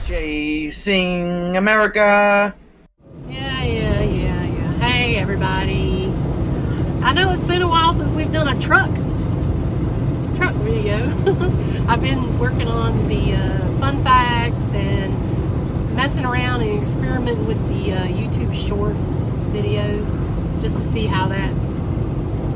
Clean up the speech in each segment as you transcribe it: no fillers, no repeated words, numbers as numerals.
Chasing America. Yeah. Hey, everybody. I know it's been a while since we've done a truck video. I've been working on the fun facts and messing around and experimenting with the YouTube Shorts videos just to see how that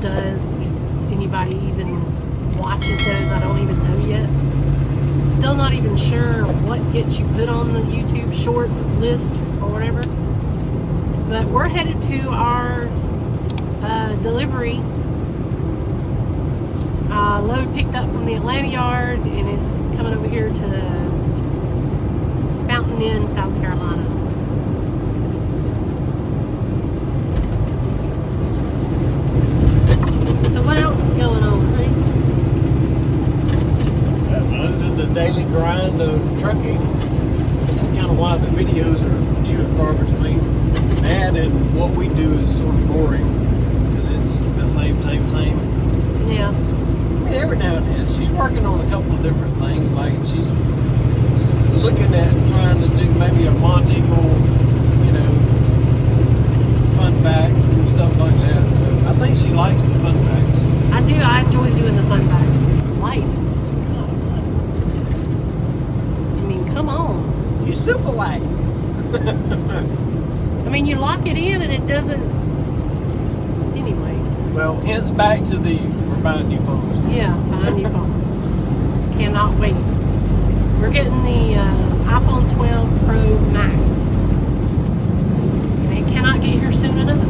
does, if anybody even watches those. I don't even know yet. Still not even sure what gets you put on the YouTube Shorts list or whatever. But we're headed to our delivery. Load picked up from the Atlanta yard, and it's coming over here to Fountain Inn, South Carolina. So what else is going on, honey? Other than the daily grind of trucking, that's kind of why the videos are few and far between. And what we do is sort of boring because it's the same. Yeah. I mean, every now and then she's working on a couple of different things. Like she's looking at trying to do maybe a Monteagle, fun facts and stuff like that. So I think she likes the fun facts. I do. I enjoy doing the fun facts. It's light. I mean, come on. You super white. I mean, you lock it in and it doesn't. Anyway. Well, hence back to we're buying new phones. Yeah, buying new phones. Cannot wait. We're getting the iPhone 12 Pro Max. And it cannot get here soon enough.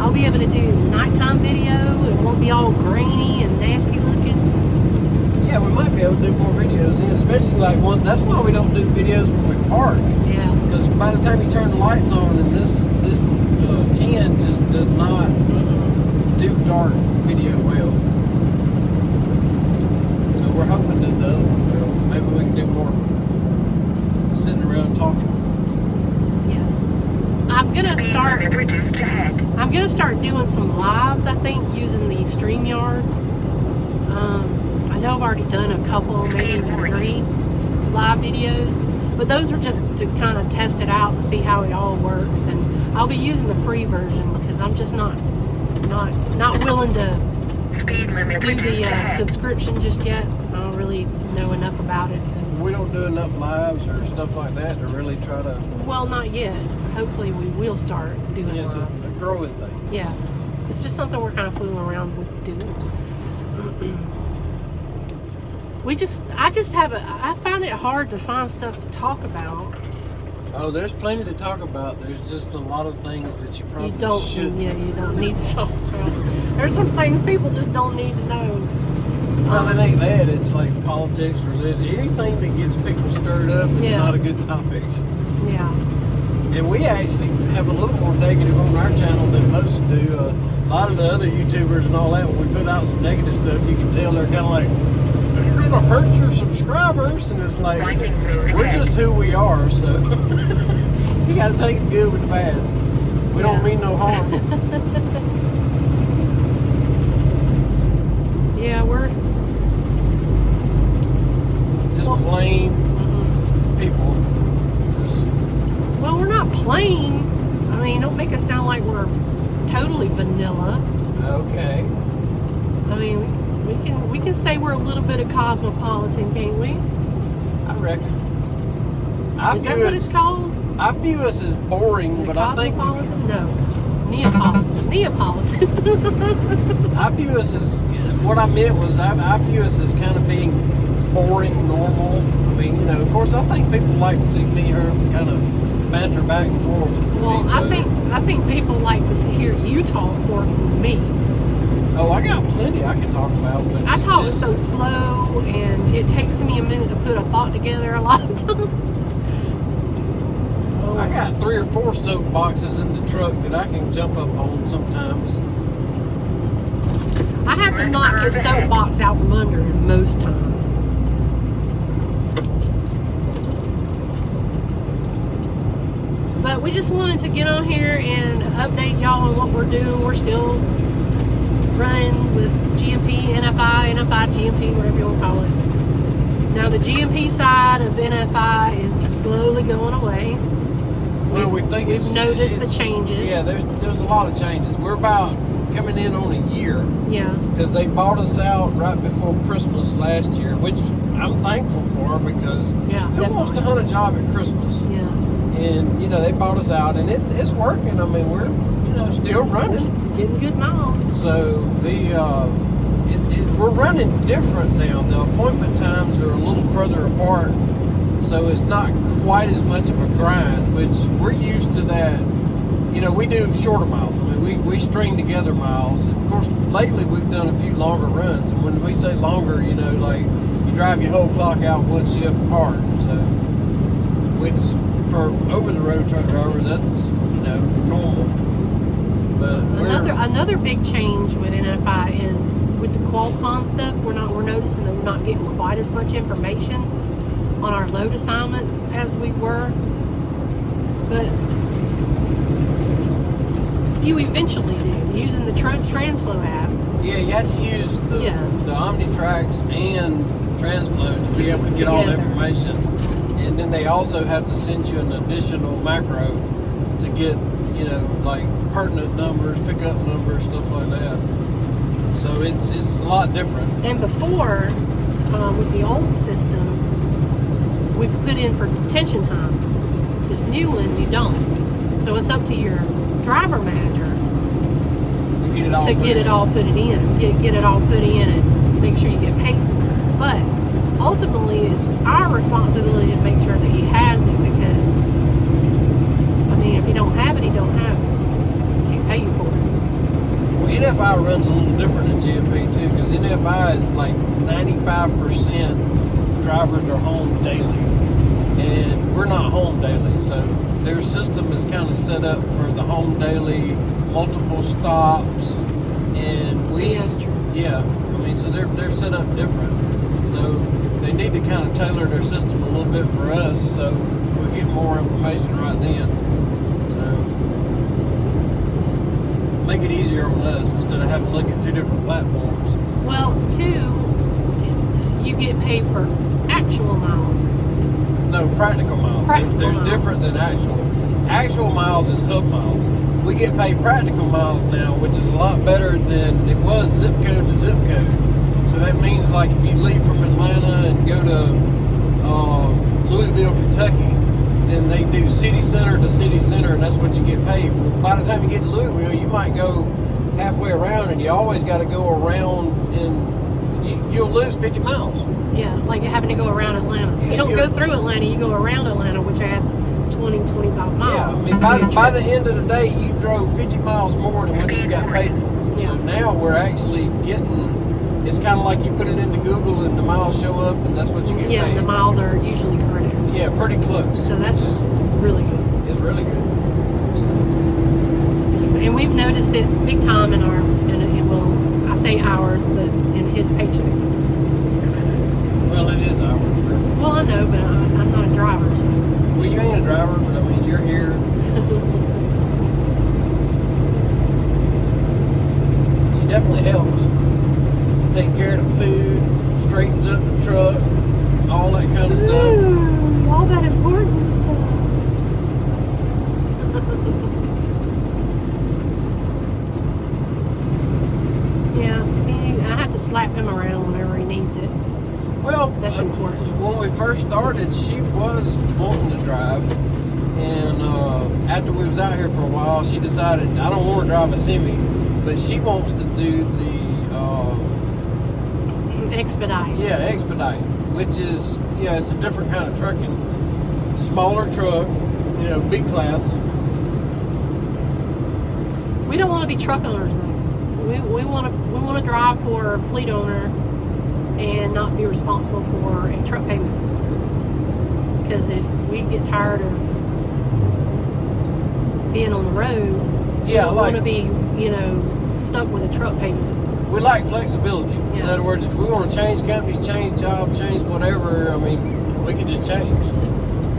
I'll be able to do nighttime video. It won't be all grainy and nasty looking. Yeah, we might be able to do more videos in, especially like one. That's why we don't do videos when we park. Yeah. Because by the time you turn the lights on, and this 10 just does not do dark video well. So we're hoping that the other one will. Maybe we can do more sitting around talking. Yeah. I'm gonna start doing some lives, I think, using the StreamYard. I know I've already done a couple, maybe even 3 live videos, but those are just to kind of test it out and see how it all works. And I'll be using the free version because I'm just not willing to do the subscription just yet. I don't really know enough about it to. We don't do enough lives or stuff like that to really try to. Well, not yet. Hopefully, we will start doing It's lives. a growing thing. Yeah, it's just something we're kind of fooling around with doing. I find it hard to find stuff to talk about. Oh, there's plenty to talk about. There's just a lot of things that you probably shouldn't. Yeah, you don't need to talk about. There's some things people just don't need to know. Well, it ain't that. It's like politics, religion, anything that gets people stirred up is not a good topic. Yeah. And we actually have a little more negative on our channel than most do. A lot of the other YouTubers and all that, when we put out some negative stuff, you can tell they're kind of like, you're going to hurt your subscribers. And it's like, we're just who we are, so you got to take the good with the bad. We don't mean no harm. Yeah, we're just plain people. Well, we're not plain. I mean, don't make us sound like we're totally vanilla. Okay. I mean, we can say we're a little bit of cosmopolitan, can't we? I reckon. Is that what it's called? I view us as boring, but I think no, Neapolitan. I view us as what I meant was I view us as kind of being boring, normal. I mean, of course, I think people like to see me or kind of banter back and forth. Well, I think people like to hear you talk more than me. Oh, I got plenty I can talk about, but I talk so slow, and it takes me a minute to put a thought together a lot of times. I got 3 or 4 soap boxes in the truck that I can jump up on sometimes. I have to knock his soapbox out from under him most times. But we just wanted to get on here and update y'all on what we're doing. We're still running with GMP, NFI, GMP, whatever you want to call it. Now the GMP side of NFI is away. Well, we think We've noticed the changes. Yeah, there's a lot of changes. We're about coming in on a year Yeah. because they bought us out right before Christmas last year, which I'm thankful for because Yeah, who wants to hunt a job at Christmas? Yeah. And they bought us out, and it's working. I mean, we're still running. Getting good miles. So we're running different now. The appointment times are a little further apart, so it's not quite as much of a grind, which we're used to that. We do shorter miles. I mean, we string together miles. And of course, lately we've done a few longer runs, and when we say longer, like you drive your whole clock out one shift apart. So, which for over-the-road truck drivers, that's normal. But Another big change with NFI is with the Qualcomm stuff. We're noticing that we're not getting quite as much information on our load assignments as we were, but you eventually do using the Transflow app. Yeah, you have to use the OmniTrax and Transflow to be able to get all the information, and then they also have to send you an additional macro to get like pertinent numbers, pickup numbers, stuff like that. So it's a lot different. And before, with the old system, we put in for detention time. This new one, you don't. So it's up to your driver manager to get it all put it all put in and make sure you get paid for it. But ultimately, it's our responsibility to make sure that he has it, because if you don't have it, he don't have it. Can't pay you for it. Well, NFI runs a little different than GMP too, because NFI is like 95% drivers are home daily, and we're not home daily. So their system is kind of set up for the home daily, multiple stops, and that's true. Yeah, so they're set up different. So they need to kind of tailor their system a little bit for us, so we get more information right then. Make it easier on us instead of having to look at two different platforms. Well, you get paid for actual miles. No, practical miles. There's different than actual. Actual miles is hub miles. We get paid practical miles now, which is a lot better than it was zip code to zip code. So that means like if you leave from Atlanta and go to Louisville, Kentucky, then they do city center to city center, and that's what you get paid. Well, by the time you get to Louisville, you might go halfway around, and you always got to go around, and you'll lose 50 miles. Yeah, like having to go around Atlanta. Yeah, you don't go through Atlanta, you go around Atlanta, which adds 20, 25 miles. Yeah, by the end of the day, you drove 50 miles more than what you got paid for. Yeah. So now we're actually getting, it's kind of like you put it into Google and the miles show up, and that's what you get paid. Yeah, the miles are usually correct. Yeah, pretty close. So that's really good. It's really good. And we've noticed it big time in I say ours, but in his paycheck. Well, it is ours. Well, I know, but I'm not a driver, so. Well, you ain't a driver, but you're here. She definitely helps. Take care of the food, straightens up the truck, all that kind of stuff. Ooh, all that important stuff. Yeah, I have to slap him around whenever he needs it. Well, that's important. When we first started, she was wanting to drive, and after we was out here for a while, she decided, I don't want to drive a semi, but she wants to do the Expedite. Yeah, Expedite, which is, it's a different kind of trucking. Smaller truck, big class. We don't want to be truck owners though. We want to drive for a fleet owner and not be responsible for a truck payment. Because if we get tired of being on the road, we don't want to be, stuck with a truck payment. We like flexibility. Yeah. In other words, if we want to change companies, change jobs, change whatever, we can just change.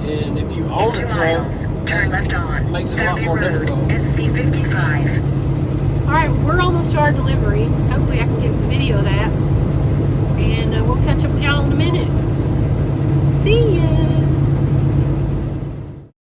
And if you own a truck, turn left on. It makes it a lot more difficult. SC55. All right, we're almost to our delivery. Hopefully I can get some video of that. And we'll catch up with y'all in a minute. See ya.